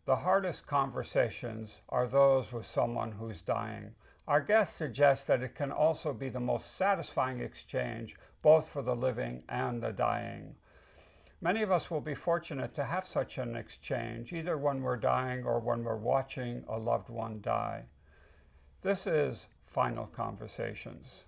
The hardest conversations are those with someone who's dying. Our guest suggests that it can also be the most satisfying exchange, both for the living and the dying. Many of us will be fortunate to have such an exchange, either when we're dying or when we're watching a loved one die. This is Final Conversations.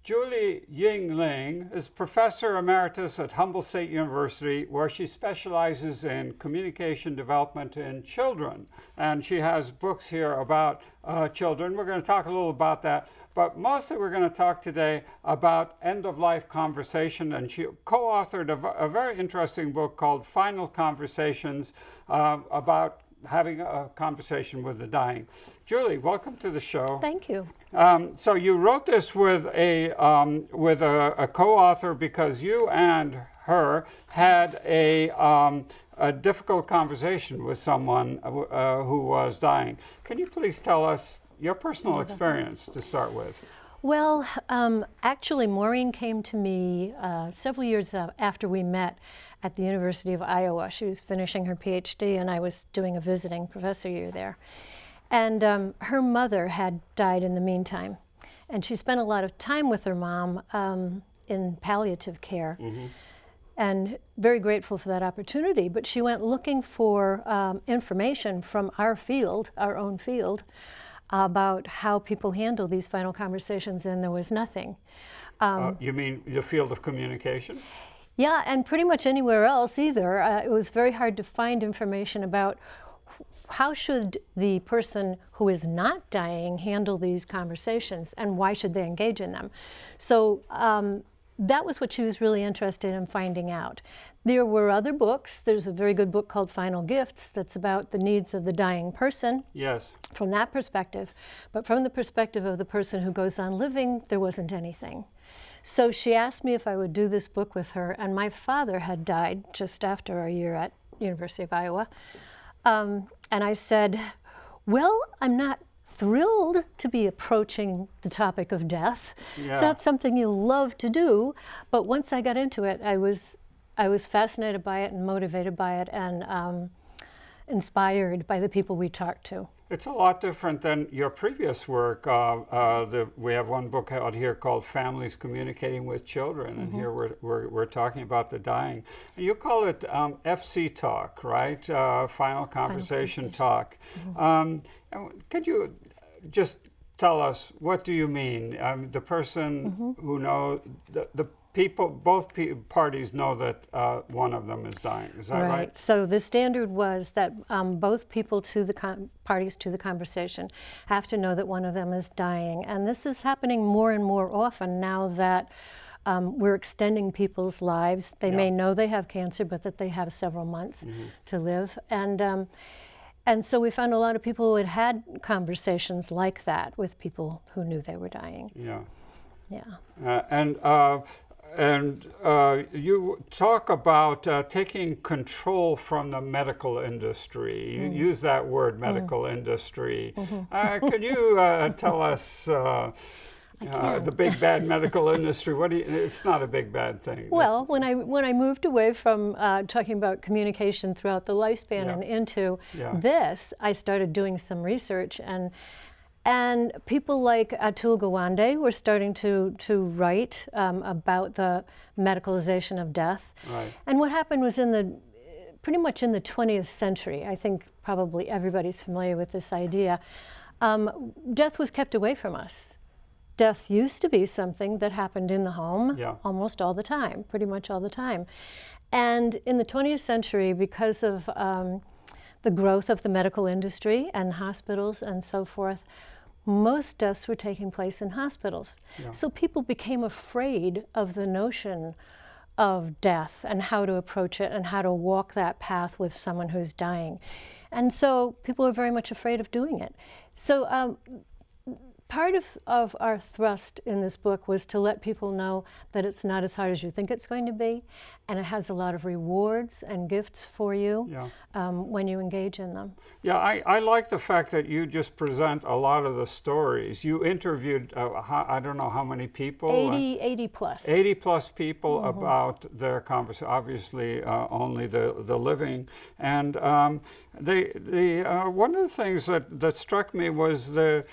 Julie Yingling is Professor Emeritus at Humboldt State University, where she specializes in communication development in children. And she has books here about children. We're going to talk a little about that. But mostly we're going to talk today about end-of-life conversation. And she co-authored a very interesting book called Final Conversations about having a conversation with the dying. Julie, welcome to the show. Thank you. So you wrote this with a co-author because you and her had a difficult conversation with someone who was dying. Can you please tell us your personal experience to start with? Well, actually, Maureen came to me several years after we met at the University of Iowa. She was finishing her PhD, and I was doing a visiting professor year there. And her mother had died in the meantime. And she spent a lot of time with her mom in palliative care. Mm-hmm. And very grateful for that opportunity. But she went looking for information from our field, our own field, about how people handle these final conversations, and there was nothing. You mean the field of communication? Yeah, and pretty much anywhere else either. It was very hard to find information about how should the person who is not dying handle these conversations, and why should they engage in them. So that was what she was really interested in finding out. There were other books. There's a very good book called Final Gifts that's about the needs of the dying person. Yes. From that perspective. But from the perspective of the person who goes on living, there wasn't anything. So she asked me if I would do this book with her, and my father had died just after our year at University of Iowa. And I said, well, I'm not thrilled to be approaching the topic of death. Yeah. It's not something you love to do, but once I got into it, I was fascinated by it and motivated by it and inspired by the people we talked to. It's a lot different than your previous work. We have one book out here called Families Communicating with Children, and here we're talking about the dying. And you call it FC Talk, right? Final Conversation Talk. Mm-hmm. Could you just tell us, what do you mean? The person who knows, the people, both parties know that one of them is dying. Is that right? So the standard was that both people to the parties to the conversation have to know that one of them is dying. And this is happening more and more often now that we're extending people's lives. They may know they have cancer, but that they have several months to live. And so we found a lot of people who had conversations like that with people who knew they were dying. Yeah. Yeah. And you talk about taking control from the medical industry. You use that word, medical industry. Can you tell us the big bad medical industry? It's not a big bad thing. Well, when I moved away from talking about communication throughout the lifespan and into this, I started doing some research, and people like Atul Gawande were starting to write about the medicalization of death. Right. And what happened was pretty much in the 20th century, I think probably everybody's familiar with this idea, death was kept away from us. Death used to be something that happened in the home almost all the time, pretty much all the time. And in the 20th century, because of the growth of the medical industry and hospitals and so forth, most deaths were taking place in hospitals. Yeah. So people became afraid of the notion of death and how to approach it and how to walk that path with someone who's dying. And so people are very much afraid of doing it. So part of our thrust in this book was to let people know that it's not as hard as you think it's going to be, and it has a lot of rewards and gifts for you when you engage in them. Yeah, I like the fact that you just present a lot of the stories. You interviewed, I don't know how many people. 80 plus. 80 plus people about their conversation, obviously only the living. And one of the things that struck me was that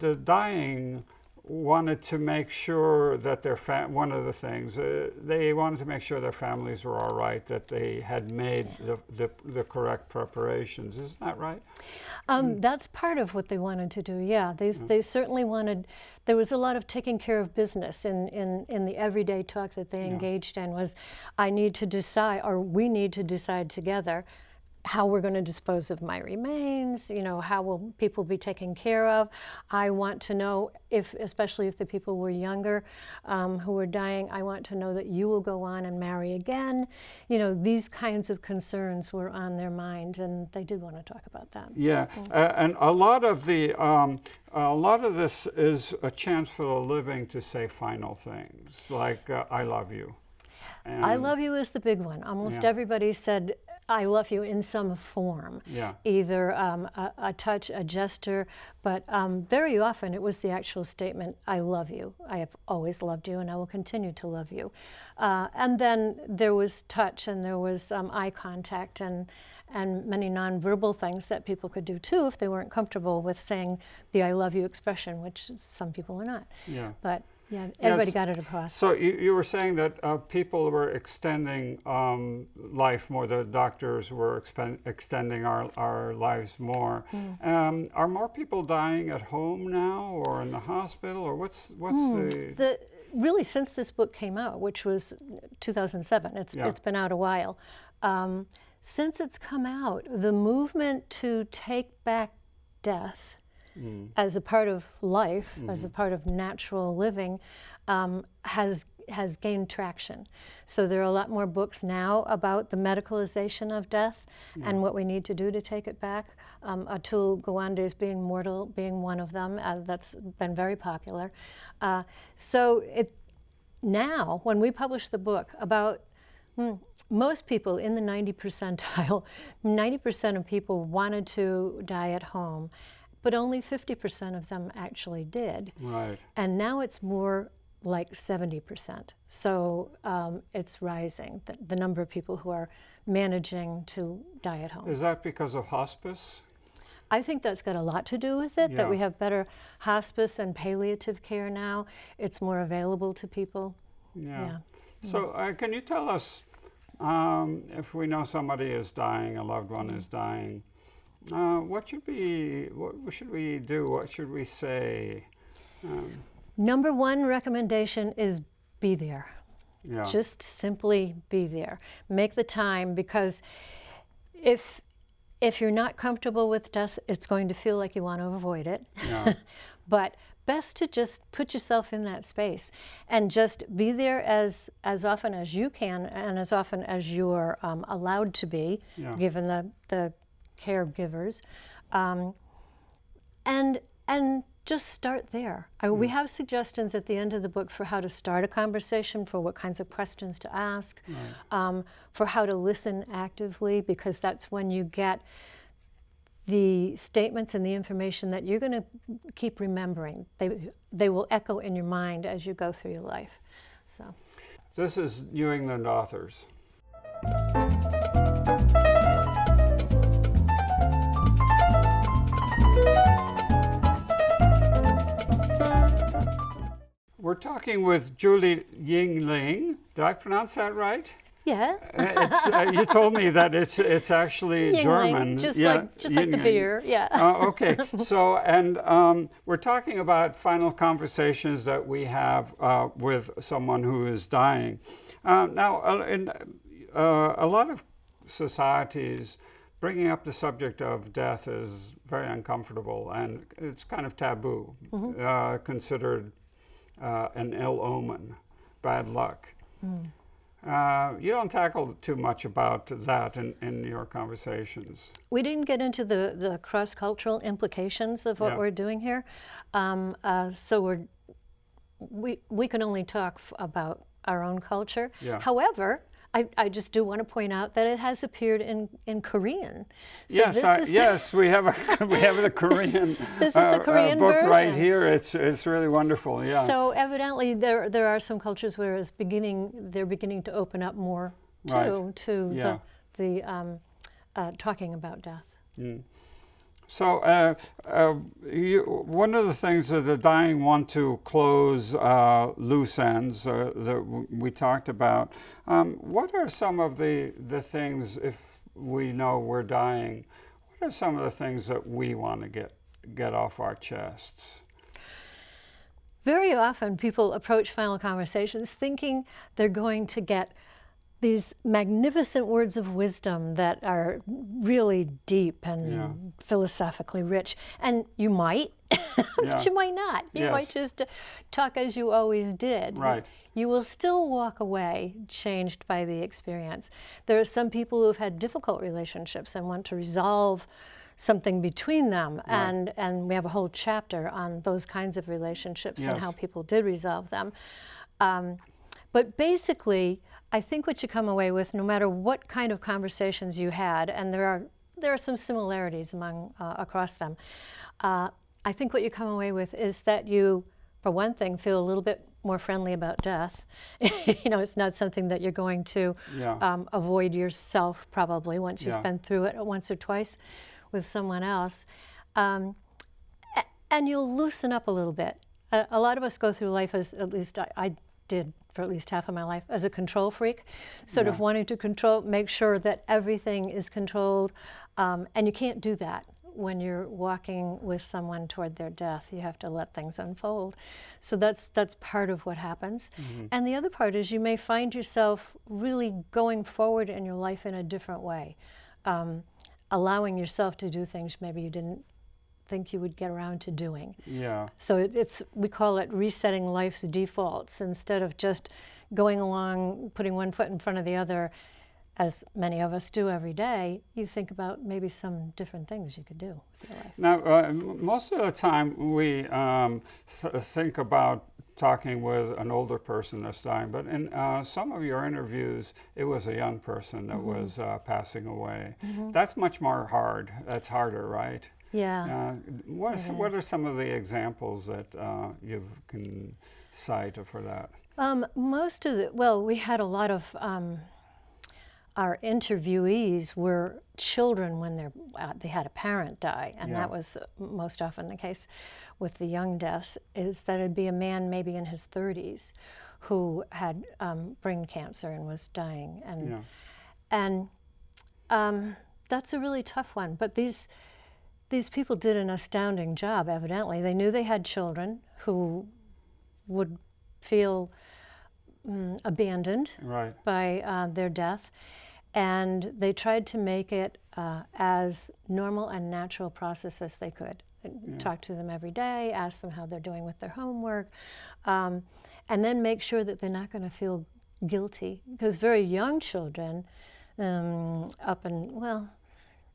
the dying wanted to make sure that one of the things, they wanted to make sure their families were all right, that they had made the correct preparations. Isn't that right? That's part of what they wanted to do, yeah. They certainly wanted, there was a lot of taking care of business in the everyday talk that they engaged in was, I need to decide, or we need to decide together how we're going to dispose of my remains, you know, how will people be taken care of. I want to know, especially if the people were younger who were dying, I want to know that you will go on and marry again. You know, these kinds of concerns were on their mind, and they did want to talk about that. Yeah, and a lot of this is a chance for the living to say final things, like I love you. And I love you is the big one. Almost everybody said, I love you in some form, either a touch, a gesture, but very often it was the actual statement, I love you. I have always loved you and I will continue to love you. And then there was touch and there was eye contact and many nonverbal things that people could do too if they weren't comfortable with saying the I love you expression, which some people are not. Yeah. But yeah, everybody got it across. So you were saying that people were extending life more, the doctors were extending our lives more. Are more people dying at home now or in the hospital, or what's the... Really, since this book came out, which was 2007, it's been out a while, since it's come out, the movement to take back death as a part of life, as a part of natural living, has gained traction. So there are a lot more books now about the medicalization of death and what we need to do to take it back. Atul Gawande's Being Mortal being one of them. That's been very popular. So now, when we publish the book, about most people in the 90 percentile, 90% of people wanted to die at home, but only 50% of them actually did. Right. And now it's more like 70%. So it's rising, the number of people who are managing to die at home. Is that because of hospice? I think that's got a lot to do with it, that we have better hospice and palliative care now. It's more available to people. Yeah. So can you tell us, if we know somebody is dying, a loved one is dying, what should we do? What should we say? Number one recommendation is be there. Yeah. Just simply be there. Make the time, because if you're not comfortable with death, it's going to feel like you want to avoid it. Yeah. But best to just put yourself in that space and just be there as often as you can and as often as you're allowed to be, given the caregivers, and just start there. We have suggestions at the end of the book for how to start a conversation, for what kinds of questions to ask, for how to listen actively, because that's when you get the statements and the information that you're going to keep remembering. They will echo in your mind as you go through your life. So, this is New England Authors. We're talking with Julie Yingling. Did I pronounce that right? Yeah. You told me that it's actually Yingling, German. just like the beer. Yeah. Okay. So, and we're talking about final conversations that we have with someone who is dying. Now, in a lot of societies, bringing up the subject of death is very uncomfortable, and it's kind of taboo, considered an ill omen, bad luck. You don't tackle too much about that in your conversations. We didn't get into the cross-cultural implications of what Yeah. we're doing here, so we can only talk about our own culture. Yeah. However, I just do want to point out that it has appeared in Korean. So Yes, this is yes, we have the Korean. This is the Korean book right version. here. It's really wonderful. Yeah. So evidently there are some cultures where they're beginning to open up more too Right. to Yeah. the talking about death. So, one of the things that the dying want to close loose ends that we talked about. What are some of the things, if we know we're dying, what are some of the things that we want to get off our chests? Very often people approach final conversations thinking they're going to get these magnificent words of wisdom that are really deep and Yeah. philosophically rich. And you might, but Yeah. you might not. You Yes. might just talk as you always did. Right. You will still walk away changed by the experience. There are some people who have had difficult relationships and want to resolve something between them. Right. And we have a whole chapter on those kinds of relationships and Yes. how people did resolve them. But basically, I think what you come away with, no matter what kind of conversations you had, and there are some similarities across them. I think what you come away with is that you, for one thing, feel a little bit more friendly about death. It's not something that you're going to Yeah. avoid yourself probably once you've Yeah. been through it once or twice with someone else. And you'll loosen up a little bit. A lot of us go through life as, at least I did for at least half of my life, as a control freak, sort of wanting to make sure that everything is controlled. And you can't do that when you're walking with someone toward their death. You have to let things unfold. So that's part of what happens. And the other part is you may find yourself really going forward in your life in a different way, allowing yourself to do things maybe you didn't think you would get around to doing. Yeah. So we call it resetting life's defaults. Instead of just going along, putting one foot in front of the other, as many of us do every day, you think about maybe some different things you could do with your life. Now, most of the time we think about talking with an older person that's dying, but in some of your interviews, it was a young person that was passing away. That's much more hard. That's harder, right? Yeah. What are some of the examples that you can cite for that? We had a lot of our interviewees were children when they had a parent die, and that was most often the case with the young deaths, is that it'd be a man maybe in his 30s who had brain cancer and was dying. And that's a really tough one. But these people did an astounding job, evidently. They knew they had children who would feel abandoned by their death, and they tried to make it as normal and natural process as they could. Talk to them every day, ask them how they're doing with their homework, and then make sure that they're not going to feel guilty, because very young children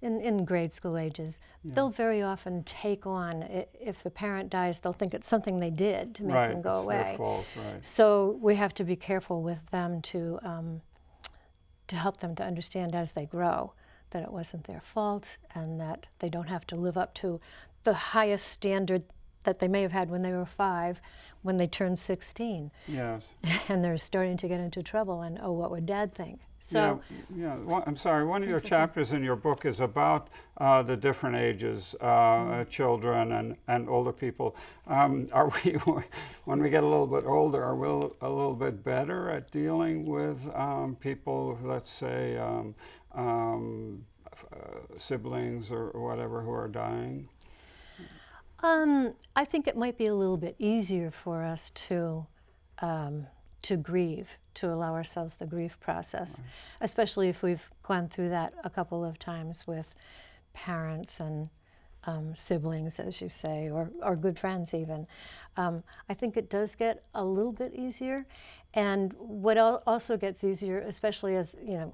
in grade school ages, they'll very often take on, if the parent dies, they'll think it's something they did to make them go away. Their fault, right. So we have to be careful with them to help them to understand as they grow that it wasn't their fault and that they don't have to live up to the highest standard that they may have had when they were 5, when they turned 16. Yes. And they're starting to get into trouble and, what would Dad think? So, I'm sorry, one of your chapters in your book is about the different ages, children and older people. Are we, when we get a little bit older, are we a little bit better at dealing with people, let's say, siblings or whatever who are dying? I think it might be a little bit easier for us to grieve, to allow ourselves the grief process, especially if we've gone through that a couple of times with parents and siblings, as you say, or good friends even. I think it does get a little bit easier. And what also gets easier, especially as you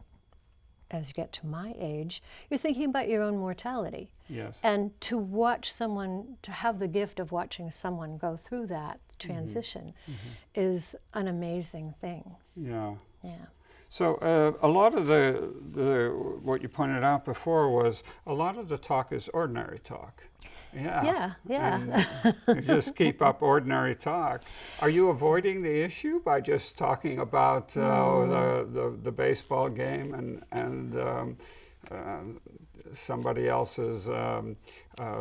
get to my age, you're thinking about your own mortality. Yes. And to watch someone, to have the gift of watching someone go through that transition is an amazing thing. Yeah. Yeah. So a lot of the what you pointed out before was a lot of the talk is ordinary talk. Yeah. Yeah. And you just keep up ordinary talk. Are you avoiding the issue by just talking about the baseball game and somebody else's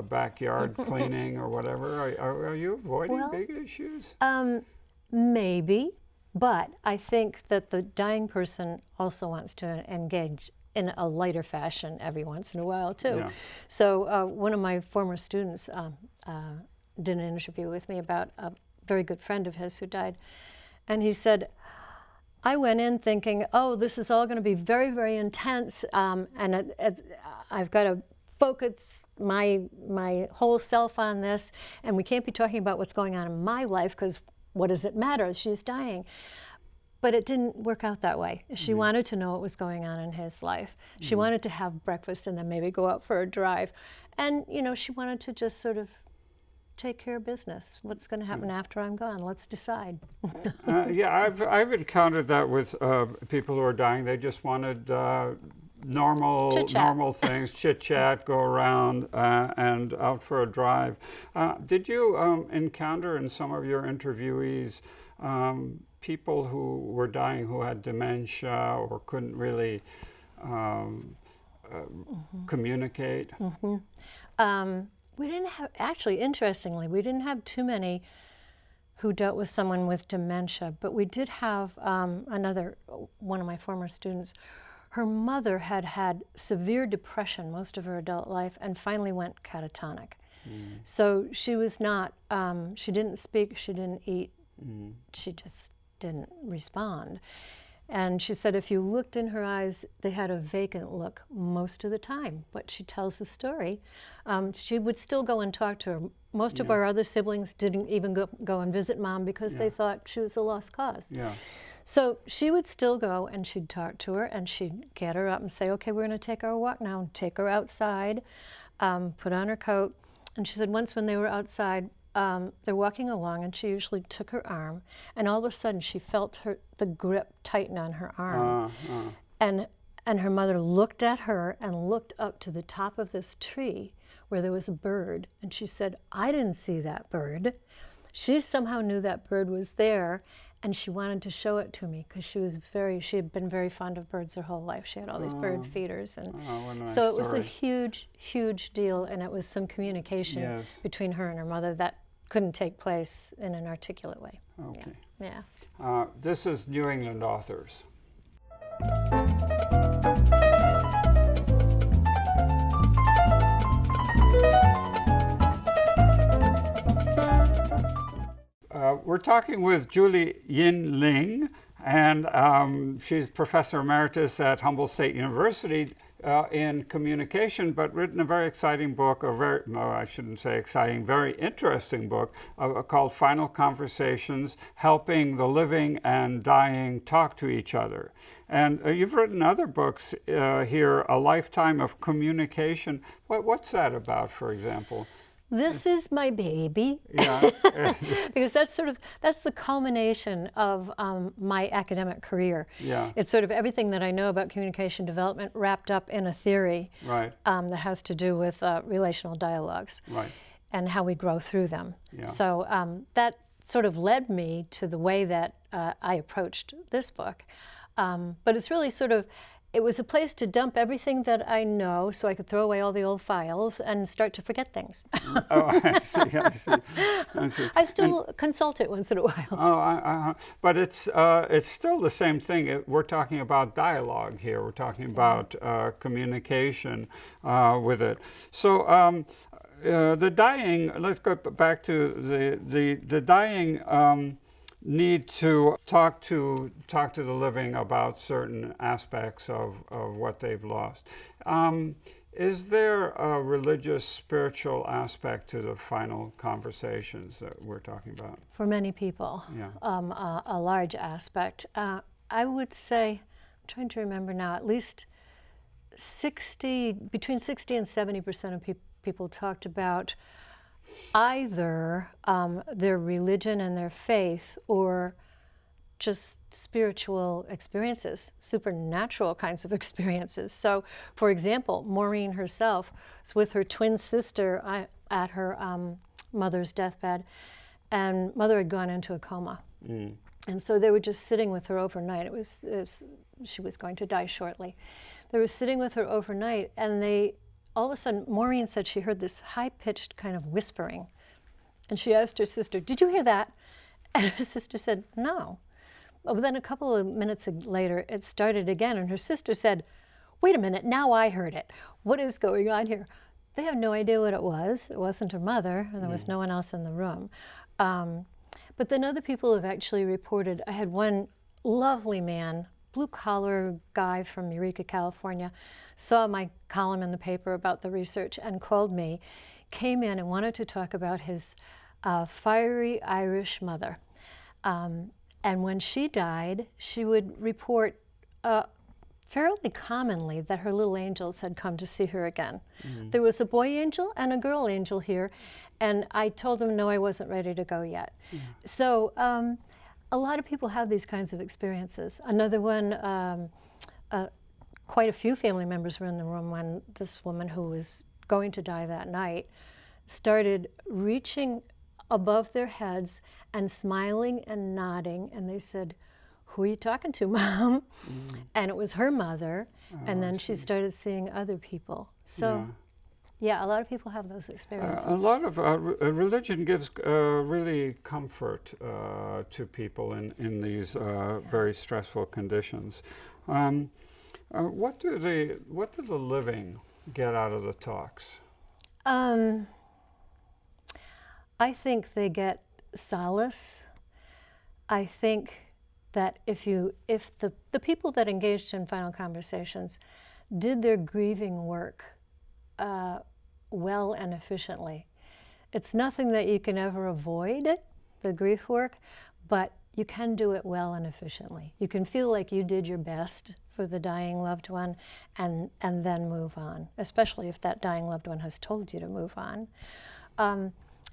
backyard cleaning or whatever? Are you avoiding big issues? Maybe, but I think that the dying person also wants to engage in a lighter fashion every once in a while too. Yeah. So one of my former students did an interview with me about a very good friend of his who died, and he said, I went in thinking, oh, this is all going to be very, very intense, and I've got to focus my whole self on this, and we can't be talking about what's going on in my life because what does it matter? She's dying. But it didn't work out that way. She wanted to know what was going on in his life. She wanted to have breakfast and then maybe go out for a drive. And, she wanted to just sort of take care of business. What's going to happen after I'm gone? Let's decide. Yeah, I've encountered that with people who are dying. They just wanted normal things, chit chat, go around, and out for a drive. Did you encounter in some of your interviewees people who were dying who had dementia or couldn't really communicate? We didn't have, actually, interestingly, we didn't have too many who dealt with someone with dementia, but we did have one of my former students. Her mother had had severe depression most of her adult life and finally went catatonic. So she was not, she didn't speak, she didn't eat, she just didn't respond. And she said if you looked in her eyes, they had a vacant look most of the time. But she tells the story. She would still go and talk to her. Most of our other siblings didn't even go and visit Mom because they thought she was a lost cause. Yeah. So she would still go and she'd talk to her and she'd get her up and say, okay, we're going to take our walk now, and take her outside, put on her coat. And she said once when they were outside, they're walking along, and she usually took her arm, and all of a sudden she felt the grip tighten on her arm. And her mother looked at her and looked up to the top of this tree where there was a bird, and she said, I didn't see that bird. She somehow knew that bird was there, and she wanted to show it to me because she had been very fond of birds her whole life. She had all these bird feeders, and so it was a huge, huge deal, and it was some communication between her and her mother that couldn't take place in an articulate way. Okay. Yeah. This is New England Authors. We're talking with Julie Yingling, and she's Professor Emeritus at Humboldt State University in communication, but written a very exciting book, I shouldn't say exciting, very interesting book called Final Conversations, Helping the Living and Dying Talk to Each Other. And you've written other books here, A Lifetime of Communication. What's that about, for example? This is my baby. Yeah. Because that's the culmination of my academic career. Yeah. It's sort of everything that I know about communication development wrapped up in a theory that has to do with relational dialogues and how we grow through them. Yeah. So that sort of led me to the way that I approached this book. But it's really it was a place to dump everything that I know so I could throw away all the old files and start to forget things. Oh, I see. I still consult it once in a while. But it's still the same thing. We're talking about dialogue here. We're talking about communication with it. So the dying, let's go back to the dying. need to talk to the living about certain aspects of what they've lost. Is there a religious, spiritual aspect to the final conversations that we're talking about? For many people, Yeah. a large aspect. I would say, I'm trying to remember now, at least between 60 and 70% of people talked about either their religion and their faith, or just spiritual experiences, supernatural kinds of experiences. So, for example, Maureen herself was with her twin sister at her mother's deathbed, and mother had gone into a coma. And so they were just sitting with her overnight. She was going to die shortly. They were sitting with her overnight, and all of a sudden, Maureen said she heard this high-pitched kind of whispering. And she asked her sister, "Did you hear that?" And her sister said, "No." But then a couple of minutes later, it started again, and her sister said, "Wait a minute, now I heard it. What is going on here?" They have no idea what it was. It wasn't her mother, and there was no one else in the room. But then other people have actually reported. I had one lovely man, blue-collar guy from Eureka, California, saw my column in the paper about the research and called me, came in and wanted to talk about his fiery Irish mother. And when she died, she would report fairly commonly that her little angels had come to see her again. There was a boy angel and a girl angel here, and I told them, no, I wasn't ready to go yet. So a lot of people have these kinds of experiences. Another one, quite a few family members were in the room when this woman who was going to die that night started reaching above their heads and smiling and nodding, and they said, "Who are you talking to, Mom?" And it was her mother, and then she started seeing other people. So yeah, a lot of people have those experiences. A lot of religion gives really comfort to people in these very stressful conditions. What do the living get out of the talks? I think they get solace. I think that if the people that engaged in final conversations did their grieving work well and efficiently, it's nothing that you can ever avoid, the grief work, but you can do it well and efficiently. You can feel like you did your best for the dying loved one and then move on, especially if that dying loved one has told you to move on.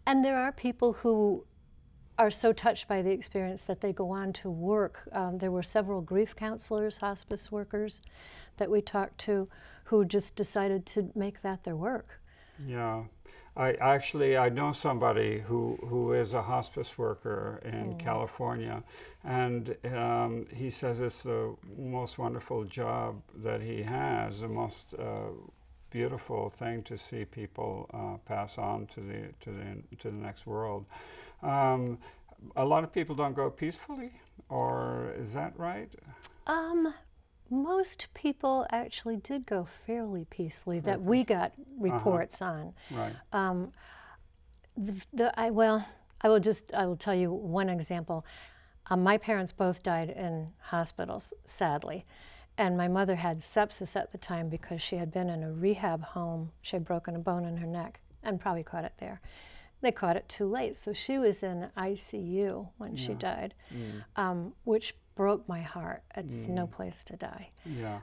And there are people who are so touched by the experience that they go on to work. There were several grief counselors, hospice workers that we talked to who just decided to make that their work. Yeah. I know somebody who is a hospice worker in California, and he says it's the most wonderful job that he has, the most beautiful thing to see people pass on to the next world. A lot of people don't go peacefully, or is that right? Most people actually did go fairly peacefully that we got reports on. Right. I will tell you one example. My parents both died in hospitals, sadly. And my mother had sepsis at the time because she had been in a rehab home. She had broken a bone in her neck and probably caught it there. They caught it too late, so she was in ICU when she died, which broke my heart. It's no place to die. Yeah.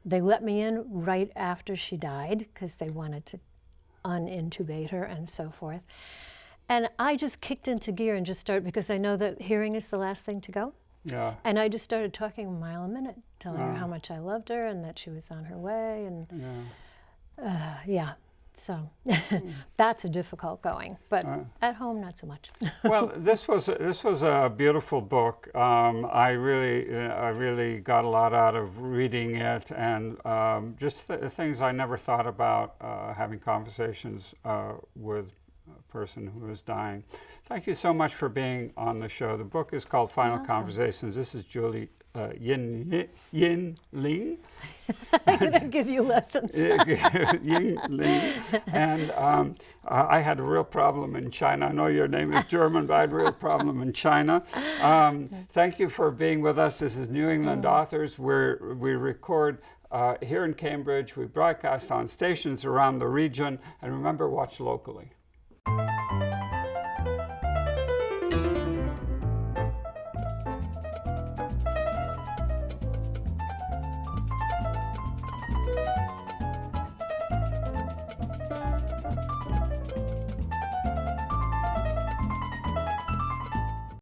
They let me in right after she died because they wanted to unintubate her and so forth. And I just kicked into gear and just started, because I know that hearing is the last thing to go. Yeah. And I just started talking a mile a minute, telling her how much I loved her and that she was on her way. And so that's a difficult going, but at home, not so much. Well, this was a beautiful book. I really got a lot out of reading it, and just things I never thought about, having conversations with a person who is dying. Thank you so much for being on the show. The book is called Final Conversations. This is Julie Yingling. I'm going to give you lessons. Yingling. And I had a real problem in China. I know your name is German, but I had a real problem in China. Thank you for being with us. This is New England Authors, where we record here in Cambridge. We broadcast on stations around the region. And remember, watch locally.